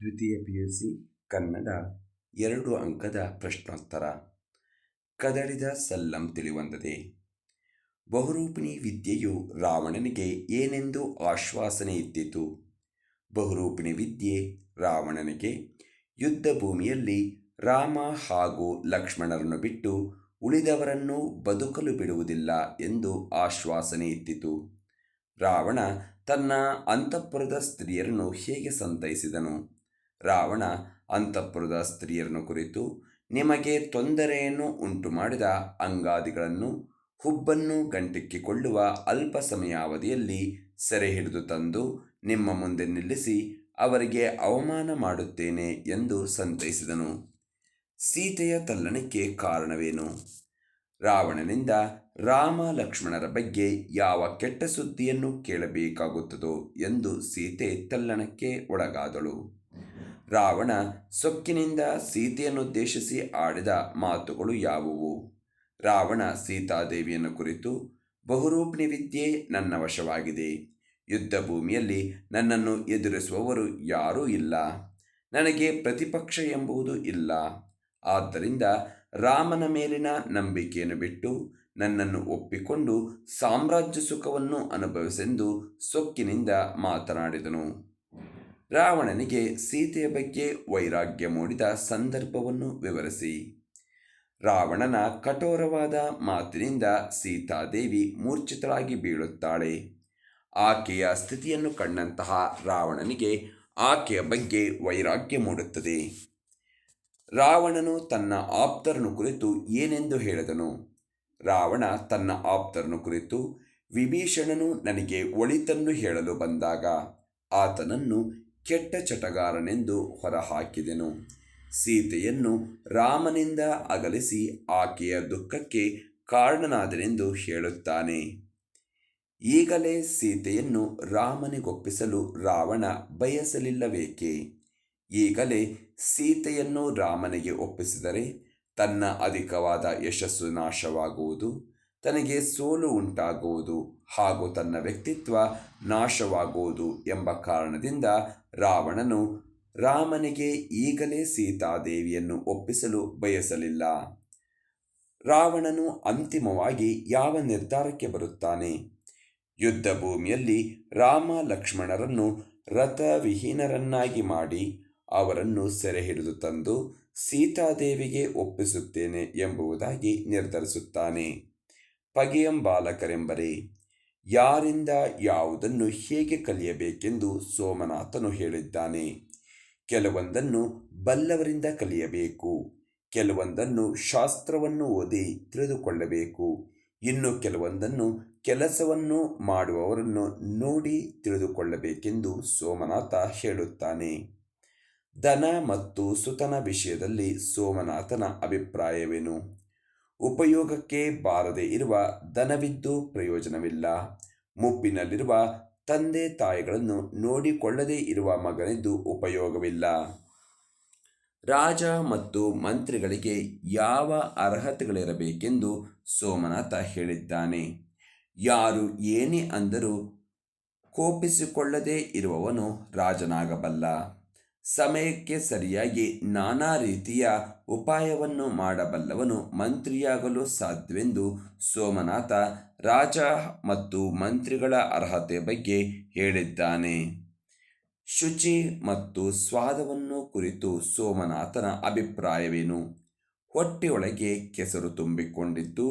ದ್ವಿತೀಯ PUC ಕನ್ನಡ 2 ಅಂಕದ ಪ್ರಶ್ನೋತ್ತರ. ಕದಡಿದ ಸಲ್ಲಂ ತಿಳಿವಂದದೆ. ಬಹುರೂಪಿಣಿ ವಿದ್ಯೆಯು ರಾವಣನಿಗೆ ಏನೆಂದು ಆಶ್ವಾಸನೆ ಇದ್ದಿತು? ಬಹುರೂಪಿಣಿ ವಿದ್ಯೆ ರಾವಣನಿಗೆ ಯುದ್ಧ ಭೂಮಿಯಲ್ಲಿ ರಾಮ ಹಾಗೂ ಲಕ್ಷ್ಮಣರನ್ನು ಬಿಟ್ಟು ಉಳಿದವರನ್ನು ಬದುಕಲು ಬಿಡುವುದಿಲ್ಲ ಎಂದು ಆಶ್ವಾಸನೆ ಇದ್ದಿತು. ರಾವಣ ತನ್ನ ಅಂತಃಪುರದ ಸ್ತ್ರೀಯರನ್ನು ಹೇಗೆ ಸಂತೈಸಿದನು? ರಾವಣ ಅಂತಃಪುರದ ಸ್ತ್ರೀಯರನ್ನು ಕುರಿತು, ನಿಮಗೆ ತೊಂದರೆಯನ್ನು ಉಂಟು ಮಾಡಿದ ಅಂಗಾದಿಗಳನ್ನು ಹುಬ್ಬನ್ನು ಗಂಟಿಕ್ಕಿಕೊಳ್ಳುವ ಅಲ್ಪ ಸಮಯಾವಧಿಯಲ್ಲಿ ಸೆರೆ ಹಿಡಿದು ತಂದು ನಿಮ್ಮ ಮುಂದೆ ನಿಲ್ಲಿಸಿ ಅವರಿಗೆ ಅವಮಾನ ಮಾಡುತ್ತೇನೆ ಎಂದು ಸಂತೈಸಿದನು. ಸೀತೆಯ ತಲ್ಲಣಕ್ಕೆ ಕಾರಣವೇನು? ರಾವಣನಿಂದ ರಾಮ ಲಕ್ಷ್ಮಣರ ಬಗ್ಗೆ ಯಾವ ಕೆಟ್ಟ ಸುದ್ದಿಯನ್ನು ಕೇಳಬೇಕಾಗುತ್ತದೋ ಎಂದು ಸೀತೆ ತಲ್ಲಣಕ್ಕೆ ಒಳಗಾದಳು. ರಾವಣ ಸೊಕ್ಕಿನಿಂದ ಸೀತೆಯನ್ನುದ್ದೇಶಿಸಿ ಆಡಿದ ಮಾತುಗಳು ಯಾವುವು? ರಾವಣ ಸೀತಾದೇವಿಯನ್ನು ಕುರಿತು, ಬಹುರೂಪಿಣಿ ವಿದ್ಯೆ ನನ್ನ ವಶವಾಗಿದೆ. ಯುದ್ಧ ಭೂಮಿಯಲ್ಲಿ ನನ್ನನ್ನು ಎದುರಿಸುವವರು ಯಾರೂ ಇಲ್ಲ. ನನಗೆ ಪ್ರತಿಪಕ್ಷ ಎಂಬುದು ಇಲ್ಲ. ಆದ್ದರಿಂದ ರಾಮನ ಮೇಲಿನ ನಂಬಿಕೆಯನ್ನು ಬಿಟ್ಟು ನನ್ನನ್ನು ಒಪ್ಪಿಕೊಂಡು ಸಾಮ್ರಾಜ್ಯ ಸುಖವನ್ನು ಅನುಭವಿಸೆಂದು ಸೊಕ್ಕಿನಿಂದ ಮಾತನಾಡಿದನು. ರಾವಣನಿಗೆ ಸೀತೆಯ ಬಗ್ಗೆ ವೈರಾಗ್ಯ ಮೂಡಿದ ಸಂದರ್ಭವನ್ನು ವಿವರಿಸಿ. ರಾವಣನ ಕಠೋರವಾದ ಮಾತಿನಿಂದ ಸೀತಾದೇವಿ ಮೂರ್ಛಿತಳಾಗಿ ಬೀಳುತ್ತಾಳೆ. ಆಕೆಯ ಸ್ಥಿತಿಯನ್ನು ಕಂಡಂತಹ ರಾವಣನಿಗೆ ಆಕೆಯ ಬಗ್ಗೆ ವೈರಾಗ್ಯ ಮೂಡುತ್ತದೆ. ರಾವಣನು ತನ್ನ ಆಪ್ತರನ್ನು ಕುರಿತು ಏನೆಂದು ಹೇಳಿದನು? ರಾವಣ ತನ್ನ ಆಪ್ತರನ್ನು ಕುರಿತು, ವಿಭೀಷಣನು ನನಗೆ ಒಳಿತನ್ನು ಹೇಳಲು ಬಂದಾಗ ಆತನನ್ನು ಕೆಟ್ಟ ಚಟಗಾರನೆಂದು ಹೊರಹಾಕಿದೆನು. ಸೀತೆಯನ್ನು ರಾಮನಿಂದ ಅಗಲಿಸಿ ಆಕೆಯ ದುಃಖಕ್ಕೆ ಕಾರಣನಾದನೆಂದು ಹೇಳುತ್ತಾನೆ. ಈಗಲೇ ಸೀತೆಯನ್ನು ರಾಮನಿಗೊಪ್ಪಿಸಲು ರಾವಣ ಬಯಸಲಿಲ್ಲವೇಕೆ? ಈಗಲೇ ಸೀತೆಯನ್ನು ರಾಮನಿಗೆ ಒಪ್ಪಿಸಿದರೆ ತನ್ನ ಅಧಿಕವಾದ ಯಶಸ್ಸು ನಾಶವಾಗುವುದು, ತನಗೆ ಸೋಲು ಉಂಟಾಗುವುದು ಹಾಗೂ ತನ್ನ ವ್ಯಕ್ತಿತ್ವ ನಾಶವಾಗುವುದು ಎಂಬ ಕಾರಣದಿಂದ ರಾವಣನು ರಾಮನಿಗೆ ಈಗಲೇ ಸೀತಾದೇವಿಯನ್ನು ಒಪ್ಪಿಸಲು ಬಯಸಲಿಲ್ಲ. ರಾವಣನು ಅಂತಿಮವಾಗಿ ಯಾವ ನಿರ್ಧಾರಕ್ಕೆ ಬರುತ್ತಾನೆ? ಯುದ್ಧ ಭೂಮಿಯಲ್ಲಿ ರಾಮ ಲಕ್ಷ್ಮಣರನ್ನು ರಥವಿಹೀನರನ್ನಾಗಿ ಮಾಡಿ ಅವರನ್ನು ಸೆರೆ ಹಿಡಿದು ತಂದು ಸೀತಾದೇವಿಗೆ ಒಪ್ಪಿಸುತ್ತೇನೆ ಎಂಬುದಾಗಿ ನಿರ್ಧರಿಸುತ್ತಾನೆ. ಪಗೆಯಂ ಬಾಲಕರೆಂಬರೆ, ಯಾರಿಂದ ಯಾವುದನ್ನು ಹೇಗೆ ಕಲಿಯಬೇಕೆಂದು ಸೋಮನಾಥನು ಹೇಳಿದ್ದಾನೆ. ಕೆಲವೊಂದನ್ನು ಬಲ್ಲವರಿಂದ ಕಲಿಯಬೇಕು, ಕೆಲವೊಂದನ್ನು ಶಾಸ್ತ್ರವನ್ನು ಓದಿ ತಿಳಿದುಕೊಳ್ಳಬೇಕು, ಇನ್ನು ಕೆಲವೊಂದನ್ನು ಕೆಲಸವನ್ನು ಮಾಡುವವರನ್ನು ನೋಡಿ ತಿಳಿದುಕೊಳ್ಳಬೇಕೆಂದು ಸೋಮನಾಥ ಹೇಳುತ್ತಾನೆ. ಧನ ಮತ್ತು ಸುತನ ವಿಷಯದಲ್ಲಿ ಸೋಮನಾಥನ ಅಭಿಪ್ರಾಯವೇನು? ಉಪಯೋಗಕ್ಕೆ ಬಾರದೇ ಇರುವ ಧನವಿದ್ದು ಪ್ರಯೋಜನವಿಲ್ಲ. ಮುಪ್ಪಿನಲ್ಲಿರುವ ತಂದೆ ತಾಯಿಗಳನ್ನು ನೋಡಿಕೊಳ್ಳದೇ ಇರುವ ಮಗನಿದ್ದು ಉಪಯೋಗವಿಲ್ಲ. ರಾಜ ಮತ್ತು ಮಂತ್ರಿಗಳಿಗೆ ಯಾವ ಅರ್ಹತೆಗಳಿರಬೇಕೆಂದು ಸೋಮನಾಥ ಹೇಳಿದ್ದಾನೆ. ಯಾರು ಏನೇ ಅಂದರೂ ಕೋಪಿಸಿಕೊಳ್ಳದೇ ಇರುವವನು ರಾಜನಾಗಬಲ್ಲ. ಸಮಯಕ್ಕೆ ಸರಿಯಾಗಿ ನಾನಾ ರೀತಿಯ ಉಪಾಯವನ್ನು ಮಾಡಬಲ್ಲವನು ಮಂತ್ರಿಯಾಗಲು ಸಾಧ್ಯವೆಂದು ಸೋಮನಾಥ ರಾಜ ಮತ್ತು ಮಂತ್ರಿಗಳ ಅರ್ಹತೆಯ ಬಗ್ಗೆ ಹೇಳಿದ್ದಾನೆ. ಶುಚಿ ಮತ್ತು ಸ್ವಾದವನ್ನು ಕುರಿತು ಸೋಮನಾಥನ ಅಭಿಪ್ರಾಯವೇನು? ಹೊಟ್ಟೆಯೊಳಗೆ ಕೆಸರು ತುಂಬಿಕೊಂಡಿದ್ದು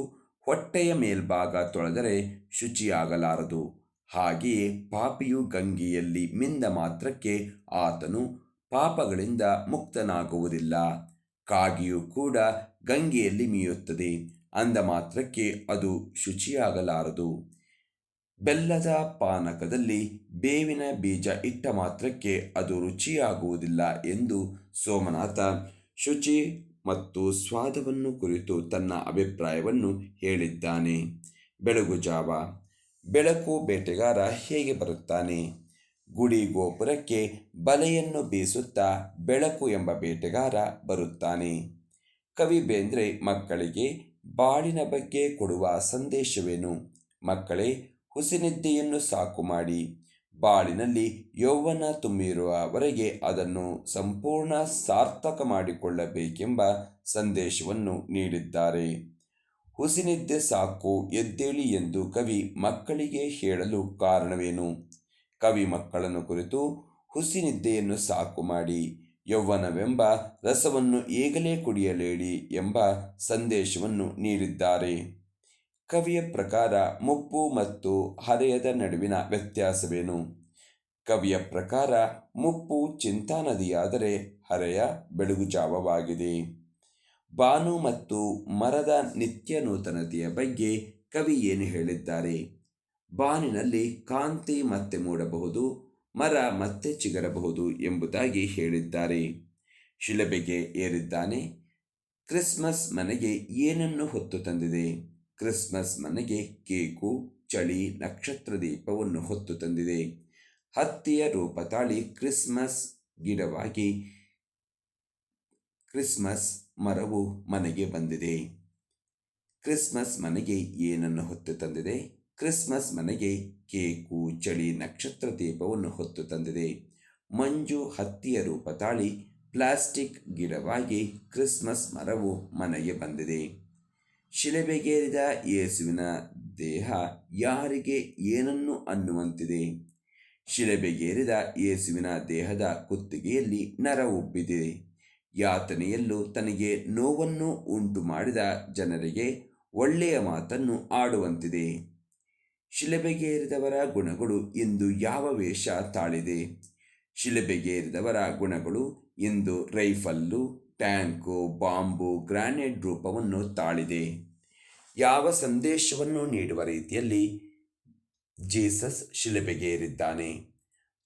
ಹೊಟ್ಟೆಯ ಮೇಲ್ಭಾಗ ತೊಳೆದರೆ ಶುಚಿಯಾಗಲಾರದು. ಹಾಗೆಯೇ ಪಾಪಿಯು ಗಂಗೆಯಲ್ಲಿ ಮಿಂದ ಮಾತ್ರಕ್ಕೆ ಆತನು ಪಾಪಗಳಿಂದ ಮುಕ್ತನಾಗುವುದಿಲ್ಲ. ಕಾಗೆಯು ಕೂಡ ಗಂಗೆಯಲ್ಲಿ ಮೀಯುತ್ತದೆ, ಅಂದ ಮಾತ್ರಕ್ಕೆ ಅದು ಶುಚಿಯಾಗಲಾರದು. ಬೆಲ್ಲದ ಪಾನಕದಲ್ಲಿ ಬೇವಿನ ಬೀಜ ಇಟ್ಟ ಮಾತ್ರಕ್ಕೆ ಅದು ರುಚಿಯಾಗುವುದಿಲ್ಲ ಎಂದು ಸೋಮನಾಥ ಶುಚಿ ಮತ್ತು ಸ್ವಾದವನ್ನು ಕುರಿತು ತನ್ನ ಅಭಿಪ್ರಾಯವನ್ನು ಹೇಳಿದ್ದಾನೆ. ಬೆಳಗುಜಾವ. ಬೆಳಕು ಬೇಟೆಗಾರ ಹೇಗೆ ಬರುತ್ತಾನೆ? ಗುಡಿ ಗೋಪುರಕ್ಕೆ ಬಲೆಯನ್ನು ಬೀಸುತ್ತಾ ಬೆಳಕು ಎಂಬ ಬೇಟೆಗಾರ ಬರುತ್ತಾನೆ. ಕವಿ ಬೇಂದ್ರೆ ಮಕ್ಕಳಿಗೆ ಬಾಳಿನ ಬಗ್ಗೆ ಕೊಡುವ ಸಂದೇಶವೇನು? ಮಕ್ಕಳೇ, ಹುಸಿನಿದ್ದೆಯನ್ನು ಸಾಕು ಮಾಡಿ, ಬಾಳಿನಲ್ಲಿ ಯೌವನ ತುಂಬಿರುವವರೆಗೆ ಅದನ್ನು ಸಂಪೂರ್ಣ ಸಾರ್ಥಕ ಮಾಡಿಕೊಳ್ಳಬೇಕೆಂಬ ಸಂದೇಶವನ್ನು ನೀಡಿದ್ದಾರೆ. ಹುಸಿನಿದ್ದೆ ಸಾಕು, ಎದ್ದೇಳಿ ಎಂದು ಕವಿ ಮಕ್ಕಳಿಗೆ ಹೇಳಲು ಕಾರಣವೇನು? ಕವಿ ಮಕ್ಕಳನ್ನು ಕುರಿತು ಹುಸಿನಿದ್ದೆಯನ್ನು ಸಾಕು ಮಾಡಿ, ಯೌವನವೆಂಬ ರಸವನ್ನು ಈಗಲೇ ಕುಡಿಯಲೇಳಿ ಎಂಬ ಸಂದೇಶವನ್ನು ನೀಡಿದ್ದಾರೆ. ಕವಿಯ ಪ್ರಕಾರ ಮುಪ್ಪು ಮತ್ತು ಹರೆಯದ ನಡುವಿನ ವ್ಯತ್ಯಾಸವೇನು? ಕವಿಯ ಪ್ರಕಾರ ಮುಪ್ಪು ಚಿಂತಾನದಿಯಾದರೆ ಹರೆಯ ಬೆಳಗುಜಾವವಾಗಿದೆ. ಬಾನು ಮತ್ತು ಮರದ ನಿತ್ಯ ನೂತನತೆಯ ಬಗ್ಗೆ ಕವಿ ಏನು ಹೇಳಿದ್ದಾರೆ? ಬಾನಿನಲ್ಲಿ ಕಾಂತಿ ಮತ್ತೆ ಮೂಡಬಹುದು, ಮರ ಮತ್ತೆ ಚಿಗರಬಹುದು ಎಂಬುದಾಗಿ ಹೇಳಿದ್ದಾರೆ. ಶಿಲುಬೆಗೆ ಏರಿದ್ದಾನೆ. ಕ್ರಿಸ್ಮಸ್ ಮನೆಗೆ ಏನನ್ನು ಹೊತ್ತು ತಂದಿದೆ? ಕ್ರಿಸ್ಮಸ್ ಮನೆಗೆ ಕೇಕು, ಚಳಿ, ನಕ್ಷತ್ರ ದೀಪವನ್ನು ಹೊತ್ತು ತಂದಿದೆ. ಹತ್ತಿಯ ರೂಪ ತಾಳಿ ಕ್ರಿಸ್ಮಸ್ ಗಿಡವಾಗಿ ಕ್ರಿಸ್ಮಸ್ ಮರವು ಮನೆಗೆ ಬಂದಿದೆ. ಕ್ರಿಸ್ಮಸ್ ಮನೆಗೆ ಏನನ್ನು ಹೊತ್ತು ತಂದಿದೆ? ಕ್ರಿಸ್ಮಸ್ ಮನೆಗೆ ಕೇಕು, ಚಳಿ, ನಕ್ಷತ್ರ ದೀಪವನ್ನು ಹೊತ್ತು ತಂದಿದೆ. ಮಂಜು ಹತ್ತಿಯ ರೂಪ ತಾಳಿ ಪ್ಲಾಸ್ಟಿಕ್ ಗಿಡವಾಗಿ ಕ್ರಿಸ್ಮಸ್ ಮರವು ಮನೆಗೆ ಬಂದಿದೆ. ಶಿಲೆಬೆಗೇರಿದ ಯೇಸುವಿನ ದೇಹ ಯಾರಿಗೆ ಏನನ್ನು ಅನ್ನುವಂತಿದೆ? ಶಿಲೆಬೆಗೇರಿದ ಯೇಸುವಿನ ದೇಹದ ಕುತ್ತಿಗೆಯಲ್ಲಿ ನರ ಉಬ್ಬಿದೆ. ಯಾತನೆಯಲ್ಲೂ ತನಗೆ ನೋವನ್ನು ಉಂಟು ಮಾಡಿದ ಜನರಿಗೆ ಒಳ್ಳೆಯ ಮಾತನ್ನು ಆಡುವಂತಿದೆ. ಶಿಲೆಬೆಗೇರಿದವರ ಗುಣಗಳು ಇಂದು ಯಾವ ವೇಷ ತಾಳಿದೆ? ಶಿಲೆಬೆಗೇರಿದವರ ಗುಣಗಳು ಇಂದು ರೈಫಲ್ಲು, ಟ್ಯಾಂಕು, ಬಾಂಬು, ಗ್ರಾನೇಡ್ ರೂಪವನ್ನು ತಾಳಿದೆ. ಯಾವ ಸಂದೇಶವನ್ನು ನೀಡುವ ರೀತಿಯಲ್ಲಿ ಜೀಸಸ್ ಶಿಲೆಬೆಗೇರಿದ್ದಾನೆ?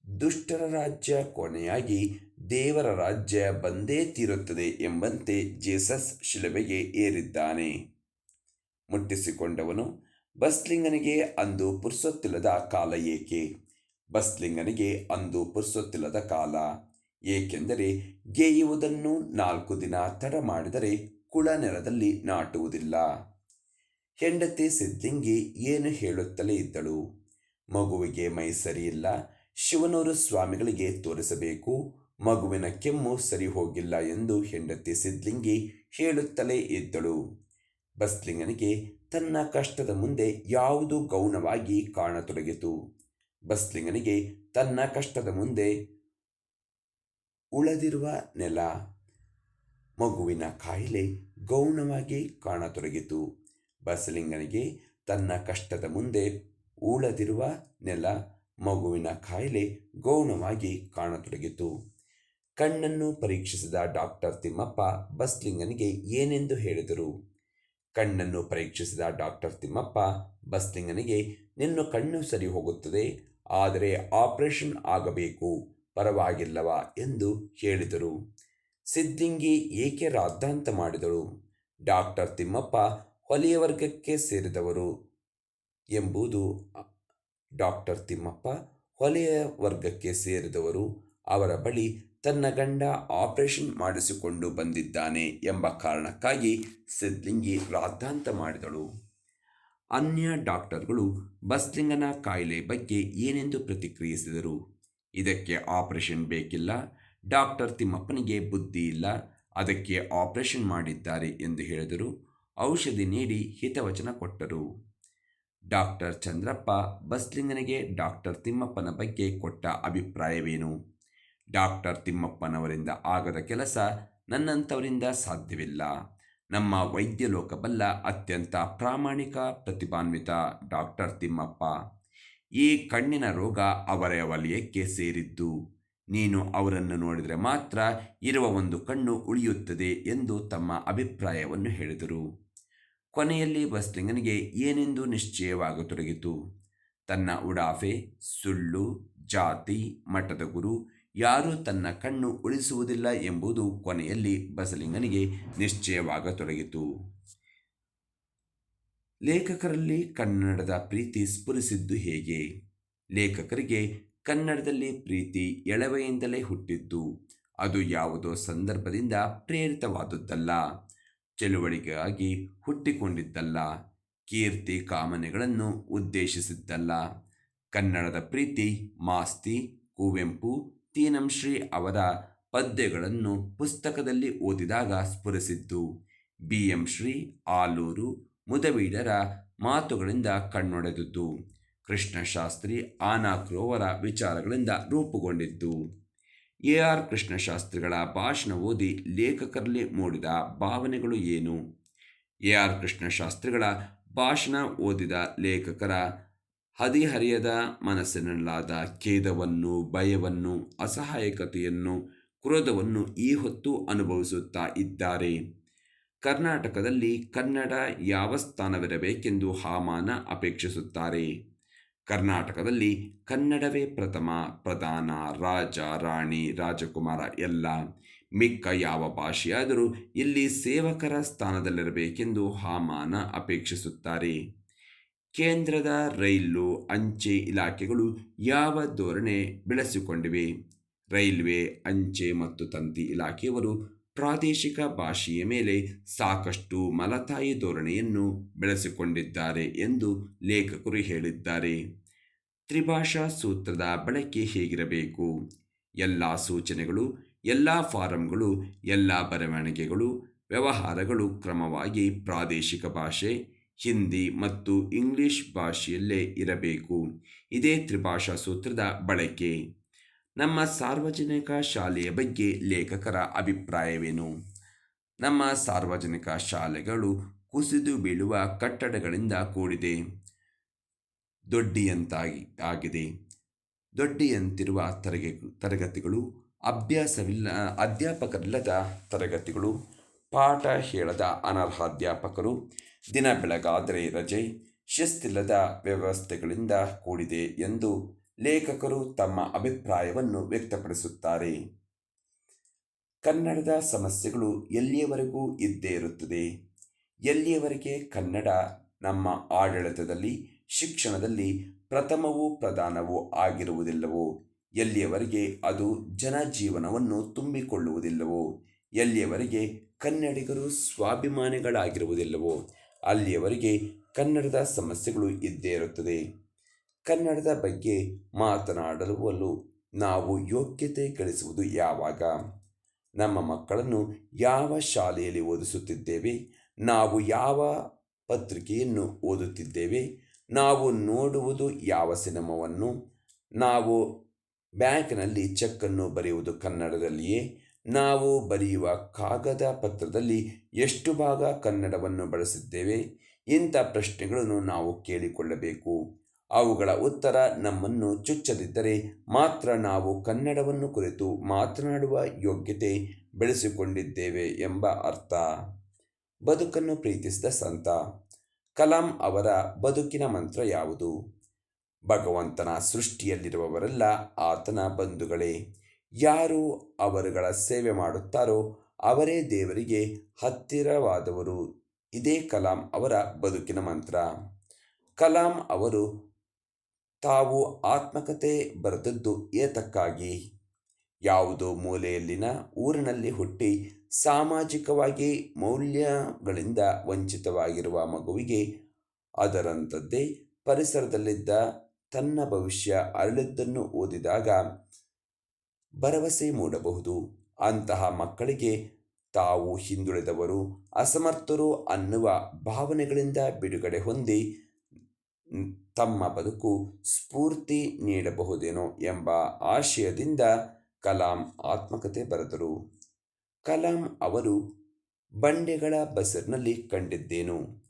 ದುಷ್ಟರ ರಾಜ್ಯ ಕೊನೆಯಾಗಿ ದೇವರ ರಾಜ್ಯ ಬಂದೇ ತೀರುತ್ತದೆ ಎಂಬಂತೆ ಜೀಸಸ್ ಶಿಲುಬೆಗೆ ಏರಿದ್ದಾನೆ. ಮುಟ್ಟಿಸಿಕೊಂಡವನು ಬಸ್ಲಿಂಗನಿಗೆ ಅಂದು ಪುರ್ಸೊತ್ತಿಲ್ಲದ ಕಾಲ ಏಕೆ? ಬಸ್ಲಿಂಗನಿಗೆ ಅಂದು ಪುರ್ಸೊತ್ತಿಲ್ಲದ ಕಾಲ ಏಕೆಂದರೆ ಗೆಯುವುದನ್ನು 4 ದಿನ ತಡ ಮಾಡಿದರೆ ಕುಳ ನೆಲದಲ್ಲಿ ನಾಟುವುದಿಲ್ಲ. ಹೆಂಡತಿ ಸಿದ್ಲಿಂಗಿ ಏನು ಹೇಳುತ್ತಲೇ ಇದ್ದಳು? ಮಗುವಿಗೆ ಮೈ ಸರಿಯಿಲ್ಲ, ಶಿವನೂರು ಸ್ವಾಮಿಗಳಿಗೆ ತೋರಿಸಬೇಕು, ಮಗುವಿನ ಕೆಮ್ಮು ಸರಿ ಹೋಗಿಲ್ಲ ಎಂದು ಹೆಂಡತಿ ಸಿದ್ಲಿಂಗಿ ಹೇಳುತ್ತಲೇ ಇದ್ದಳು. ಬಸ್ಲಿಂಗನಿಗೆ ತನ್ನ ಕಷ್ಟದ ಮುಂದೆ ಯಾವುದು ಗೌಣವಾಗಿ ಕಾಣತೊಡಗಿತು? ಬಸ್ಲಿಂಗನಿಗೆ ತನ್ನ ಕಷ್ಟದ ಮುಂದೆ ಉಳದಿರುವ ನೆಲ, ಮಗುವಿನ ಕಾಯಿಲೆ ಗೌಣವಾಗಿ ಕಾಣತೊಡಗಿತು. ಬಸ್ಲಿಂಗನಿಗೆ ತನ್ನ ಕಷ್ಟದ ಮುಂದೆ ಉಳದಿರುವ ನೆಲ, ಮಗುವಿನ ಕಾಯಿಲೆ ಗೌಣವಾಗಿ ಕಾಣತೊಡಗಿತು. ಕಣ್ಣನ್ನು ಪರೀಕ್ಷಿಸಿದ ಡಾಕ್ಟರ್ ತಿಮ್ಮಪ್ಪ ಬಸ್ಲಿಂಗನಿಗೆ ಏನೆಂದು ಹೇಳಿದರು? ಕಣ್ಣನ್ನು ಪರೀಕ್ಷಿಸಿದ ಡಾಕ್ಟರ್ ತಿಮ್ಮಪ್ಪ ಬಸ್ಲಿಂಗನಿಗೆ, ನಿನ್ನ ಕಣ್ಣು ಸರಿ ಹೋಗುತ್ತದೆ, ಆದರೆ ಆಪರೇಷನ್ ಆಗಬೇಕು, ಪರವಾಗಿಲ್ಲವಾ ಎಂದು ಹೇಳಿದರು. ಸಿದ್ಲಿಂಗಿ ಏಕೆ ರಾದ್ದಾಂತ ಮಾಡಿದಳು? ಡಾಕ್ಟರ್ ತಿಮ್ಮಪ್ಪ ಹೊಲೆಯ ವರ್ಗಕ್ಕೆ ಸೇರಿದವರು ಎಂಬುದು ಡಾಕ್ಟರ್ ತಿಮ್ಮಪ್ಪ ಹೊಲೆಯ ವರ್ಗಕ್ಕೆ ಸೇರಿದವರು, ಅವರ ಬಳಿ ತನ್ನ ಗಂಡ ಆಪರೇಷನ್ ಮಾಡಿಸಿಕೊಂಡು ಬಂದಿದ್ದಾನೆ ಎಂಬ ಕಾರಣಕ್ಕಾಗಿ ಸಿದ್ಲಿಂಗಿ ರಾದ್ದಾಂತ ಮಾಡಿದಳು. ಅನ್ಯ ಡಾಕ್ಟರ್ಗಳು ಬಸ್ಲಿಂಗನ ಕಾಯಿಲೆ ಬಗ್ಗೆ ಏನೆಂದು ಪ್ರತಿಕ್ರಿಯಿಸಿದರು? ಇದಕ್ಕೆ ಆಪರೇಷನ್ ಬೇಕಿಲ್ಲ, ಡಾಕ್ಟರ್ ತಿಮ್ಮಪ್ಪನಿಗೆ ಬುದ್ಧಿ ಇಲ್ಲ, ಅದಕ್ಕೆ ಆಪರೇಷನ್ ಮಾಡಿದ್ದಾರೆ ಎಂದು ಹೇಳಿದರು. ಔಷಧಿ ನೀಡಿ ಹಿತವಚನ ಕೊಟ್ಟರು. ಡಾಕ್ಟರ್ ಚಂದ್ರಪ್ಪ ಬಸ್ಲಿಂಗನಿಗೆ ಡಾಕ್ಟರ್ ತಿಮ್ಮಪ್ಪನ ಬಗ್ಗೆ ಕೊಟ್ಟ ಅಭಿಪ್ರಾಯವೇನು? ಡಾಕ್ಟರ್ ತಿಮ್ಮಪ್ಪನವರಿಂದ ಆಗದ ಕೆಲಸ ನನ್ನಂಥವರಿಂದ ಸಾಧ್ಯವಿಲ್ಲ. ನಮ್ಮ ವೈದ್ಯ ಲೋಕಬಲ್ಲ ಅತ್ಯಂತ ಪ್ರಾಮಾಣಿಕ ಪ್ರತಿಭಾನ್ವಿತ ಡಾಕ್ಟರ್ ತಿಮ್ಮಪ್ಪ. ಈ ಕಣ್ಣಿನ ರೋಗ ಅವರ ವಲಯಕ್ಕೆ ಸೇರಿದ್ದು. ನೀನು ಅವರನ್ನು ನೋಡಿದರೆ ಮಾತ್ರ ಇರುವ ಒಂದು ಕಣ್ಣು ಉಳಿಯುತ್ತದೆ ಎಂದು ತಮ್ಮ ಅಭಿಪ್ರಾಯವನ್ನು ಹೇಳಿದರು. ಕೊನೆಯಲ್ಲಿ ಬಸ್ಲಿಂಗನಿಗೆ ಏನೆಂದು ನಿಶ್ಚಯವಾಗತೊಡಗಿತು? ತನ್ನ ಉಡಾಫೆ, ಸುಳ್ಳು, ಜಾತಿ, ಮಠದ ಗುರು, ಯಾರೂ ತನ್ನ ಕಣ್ಣು ಉಳಿಸುವುದಿಲ್ಲ ಎಂಬುದು ಕೊನೆಯಲ್ಲಿ ಬಸಲಿಂಗನಿಗೆ ನಿಶ್ಚಯವಾಗತೊಡಗಿತು. ಲೇಖಕರಲ್ಲಿ ಕನ್ನಡದ ಪ್ರೀತಿ ಸ್ಫುರಿಸಿದ್ದು ಹೇಗೆ? ಲೇಖಕರಿಗೆ ಕನ್ನಡದಲ್ಲಿ ಪ್ರೀತಿ ಎಳವೆಯಿಂದಲೇ ಹುಟ್ಟಿದ್ದು. ಅದು ಯಾವುದೋ ಸಂದರ್ಭದಿಂದ ಪ್ರೇರಿತವಾದದ್ದಲ್ಲ, ಚಳುವಳಿಗಾಗಿ ಹುಟ್ಟಿಕೊಂಡಿದ್ದಲ್ಲ, ಕೀರ್ತಿ ಕಾಮನೆಗಳನ್ನು ಉದ್ದೇಶಿಸಿದ್ದಲ್ಲ. ಕನ್ನಡದ ಪ್ರೀತಿ ಮಾಸ್ತಿ ಕುವೆಂಪು ತೀನಂಶ್ರೀ ಅವರ ಪದ್ಯಗಳನ್ನು ಪುಸ್ತಕದಲ್ಲಿ ಓದಿದಾಗ ಸ್ಫುರಿಸಿದ್ದು. BM ಶ್ರೀ ಆಲೂರು ಮುದವೀಡರ ಮಾತುಗಳಿಂದ ಕಣ್ಣೊಡೆದಿದ್ದು. ಕೃಷ್ಣಶಾಸ್ತ್ರಿ ಆನಾಕ್ರೋವರ ವಿಚಾರಗಳಿಂದ ರೂಪುಗೊಂಡಿದ್ದು. AR ಕೃಷ್ಣಶಾಸ್ತ್ರಿಗಳ ಭಾಷಣ ಓದಿ ಲೇಖಕರಲ್ಲಿ ಮೂಡಿದ ಭಾವನೆಗಳು ಏನು? AR ಕೃಷ್ಣಶಾಸ್ತ್ರಿಗಳ ಭಾಷಣ ಓದಿದ ಲೇಖಕರ ಹದಿಹರಿಯದ ಮನಸ್ಸಿನಲ್ಲಾದ ಖೇದವನ್ನು, ಭಯವನ್ನು, ಅಸಹಾಯಕತೆಯನ್ನು, ಕ್ರೋಧವನ್ನು ಈ ಹೊತ್ತು ಅನುಭವಿಸುತ್ತಾ ಇದ್ದಾರೆ. ಕರ್ನಾಟಕದಲ್ಲಿ ಕನ್ನಡ ಯಾವ ಸ್ಥಾನವಿರಬೇಕೆಂದು ಹಾಮಾನ ಅಪೇಕ್ಷಿಸುತ್ತಾರೆ. ಕರ್ನಾಟಕದಲ್ಲಿ ಕನ್ನಡವೇ ಪ್ರಥಮ, ಪ್ರಧಾನ, ರಾಜ, ರಾಣಿ, ರಾಜಕುಮಾರ ಎಲ್ಲ. ಮಿಕ್ಕ ಯಾವ ಭಾಷೆಯಾದರೂ ಇಲ್ಲಿ ಸೇವಕರ ಸ್ಥಾನದಲ್ಲಿರಬೇಕೆಂದು ಹಾಮಾನ ಅಪೇಕ್ಷಿಸುತ್ತಾರೆ. ಕೇಂದ್ರದ ರೈಲು, ಅಂಚೆ ಇಲಾಖೆಗಳು ಯಾವ ಧೋರಣೆ ಬೆಳೆಸಿಕೊಂಡಿವೆ? ರೈಲ್ವೆ, ಅಂಚೆ ಮತ್ತು ತಂತಿ ಇಲಾಖೆಯವರು ಪ್ರಾದೇಶಿಕ ಭಾಷೆಯ ಮೇಲೆ ಸಾಕಷ್ಟು ಮಲತಾಯಿ ಧೋರಣೆಯನ್ನು ಬೆಳೆಸಿಕೊಂಡಿದ್ದಾರೆ ಎಂದು ಲೇಖಕರು ಹೇಳಿದ್ದಾರೆ. ತ್ರಿಭಾಷಾ ಸೂತ್ರದ ಬಳಕೆ ಹೇಗಿರಬೇಕು? ಎಲ್ಲ ಸೂಚನೆಗಳು, ಎಲ್ಲ ಫಾರಂಗಳು, ಎಲ್ಲ ಬರವಣಿಗೆಗಳು, ವ್ಯವಹಾರಗಳು ಕ್ರಮವಾಗಿ ಪ್ರಾದೇಶಿಕ ಭಾಷೆ, ಹಿಂದಿ ಮತ್ತು ಇಂಗ್ಲಿಷ್ ಭಾಷೆಯಲ್ಲೇ ಇರಬೇಕು. ಇದೇ ತ್ರಿಭಾಷಾ ಸೂತ್ರದ ಬಳಕೆ. ನಮ್ಮ ಸಾರ್ವಜನಿಕ ಶಾಲೆಯ ಬಗ್ಗೆ ಲೇಖಕರ ಅಭಿಪ್ರಾಯವೇನು? ನಮ್ಮ ಸಾರ್ವಜನಿಕ ಶಾಲೆಗಳು ಕುಸಿದು ಬೀಳುವ ಕಟ್ಟಡಗಳಿಂದ ಕೂಡಿದೆ. ದೊಡ್ಡಿಯಂತಾಗಿದೆ. ದೊಡ್ಡಿಯಂತಿರುವ ತರಗತಿಗಳು, ಅಧ್ಯಾಪಕರಿಲ್ಲದ ತರಗತಿಗಳು, ಪಾಠ ಹೇಳದ ಅನರ್ಹ ಅಧ್ಯಾಪಕರು, ದಿನ ಬೆಳಗಾದರೆ ರಜೆ, ಶಿಸ್ತಿಲ್ಲದ ವ್ಯವಸ್ಥೆಗಳಿಂದ ಕೂಡಿದೆ ಎಂದು ಲೇಖಕರು ತಮ್ಮ ಅಭಿಪ್ರಾಯವನ್ನು ವ್ಯಕ್ತಪಡಿಸುತ್ತಾರೆ. ಕನ್ನಡದ ಸಮಸ್ಯೆಗಳು ಎಲ್ಲಿಯವರೆಗೂ ಇದ್ದೇ ಇರುತ್ತದೆ? ಎಲ್ಲಿಯವರೆಗೆ ಕನ್ನಡ ನಮ್ಮ ಆಡಳಿತದಲ್ಲಿ, ಶಿಕ್ಷಣದಲ್ಲಿ ಪ್ರಥಮವೂ ಪ್ರಧಾನವೂ ಆಗಿರುವುದಿಲ್ಲವೋ, ಎಲ್ಲಿಯವರೆಗೆ ಅದು ಜನಜೀವನವನ್ನು ತುಂಬಿಕೊಳ್ಳುವುದಿಲ್ಲವೋ, ಎಲ್ಲಿಯವರೆಗೆ ಕನ್ನಡಿಗರು ಸ್ವಾಭಿಮಾನಿಗಳಾಗಿರುವುದಿಲ್ಲವೋ, ಅಲ್ಲಿಯವರೆಗೆ ಕನ್ನಡದ ಸಮಸ್ಯೆಗಳು ಇದ್ದೇ ಇರುತ್ತದೆ. ಕನ್ನಡದ ಬಗ್ಗೆ ಮಾತನಾಡಲು ನಾವು ಯೋಗ್ಯತೆ ಗಳಿಸುವುದು ಯಾವಾಗ? ನಮ್ಮ ಮಕ್ಕಳನ್ನು ಯಾವ ಶಾಲೆಯಲ್ಲಿ ಓದಿಸುತ್ತಿದ್ದೇವೆ? ನಾವು ಯಾವ ಪತ್ರಿಕೆಯನ್ನು ಓದುತ್ತಿದ್ದೇವೆ? ನಾವು ನೋಡುವುದು ಯಾವ ಸಿನಿಮಾವನ್ನು? ನಾವು ಬ್ಯಾಂಕ್ನಲ್ಲಿ ಚೆಕ್ಕನ್ನು ಬರೆಯುವುದು ಕನ್ನಡದಲ್ಲಿಯೇ? ನಾವು ಬರೆಯುವ ಕಾಗದ ಪತ್ರದಲ್ಲಿ ಎಷ್ಟು ಭಾಗ ಕನ್ನಡವನ್ನು ಬಳಸಿದ್ದೇವೆ? ಇಂಥ ಪ್ರಶ್ನೆಗಳನ್ನು ನಾವು ಕೇಳಿಕೊಳ್ಳಬೇಕು. ಅವುಗಳ ಉತ್ತರ ನಮ್ಮನ್ನು ಚುಚ್ಚದಿದ್ದರೆ ಮಾತ್ರ ನಾವು ಕನ್ನಡವನ್ನು ಕುರಿತು ಮಾತನಾಡುವ ಯೋಗ್ಯತೆ ಬೆಳೆಸಿಕೊಂಡಿದ್ದೇವೆ ಎಂಬ ಅರ್ಥ. ಬದುಕನ್ನು ಪ್ರೀತಿಸಿದ ಸಂತ ಕಲಾಂ ಅವರ ಬದುಕಿನ ಮಂತ್ರ ಯಾವುದು? ಭಗವಂತನ ಸೃಷ್ಟಿಯಲ್ಲಿರುವವರೆಲ್ಲ ಆತನ ಬಂಧುಗಳೇ. ಯಾರು ಅವರುಗಳ ಸೇವೆ ಮಾಡುತ್ತಾರೋ ಅವರೇ ದೇವರಿಗೆ ಹತ್ತಿರವಾದವರು. ಇದೇ ಕಲಾಂ ಅವರ ಬದುಕಿನ ಮಂತ್ರ. ಕಲಾಂ ಅವರು ತಾವು ಆತ್ಮಕಥೆ ಬರೆದದ್ದು ಏತಕ್ಕಾಗಿ? ಯಾವುದೋ ಮೂಲೆಯಲ್ಲಿನ ಊರಿನಲ್ಲಿ ಹುಟ್ಟಿ ಸಾಮಾಜಿಕವಾಗಿ ಮೌಲ್ಯಗಳಿಂದ ವಂಚಿತವಾಗಿರುವ ಮಗುವಿಗೆ ಅದರಂಥದ್ದೇ ಪರಿಸರದಲ್ಲಿದ್ದ ತನ್ನ ಭವಿಷ್ಯ ಅರಳಿದ್ದನ್ನು ಓದಿದಾಗ ಭರವಸೆ ಮೂಡಬಹುದು. ಅಂತಹ ಮಕ್ಕಳಿಗೆ ತಾವು ಹಿಂದುಳಿದವರು, ಅಸಮರ್ಥರು ಅನ್ನುವ ಭಾವನೆಗಳಿಂದ ಬಿಡುಗಡೆ ಹೊಂದಿ ತಮ್ಮ ಬದುಕು ಸ್ಫೂರ್ತಿ ನೀಡಬಹುದೇನೋ ಎಂಬ ಆಶಯದಿಂದ ಕಲಾಂ ಆತ್ಮಕಥೆ ಬರೆದರು. ಕಲಾಂ ಅವರು ಬಂಡೆಗಳ ಬಸರಿನಲ್ಲಿ ಕಂಡಿದ್ದೇನು?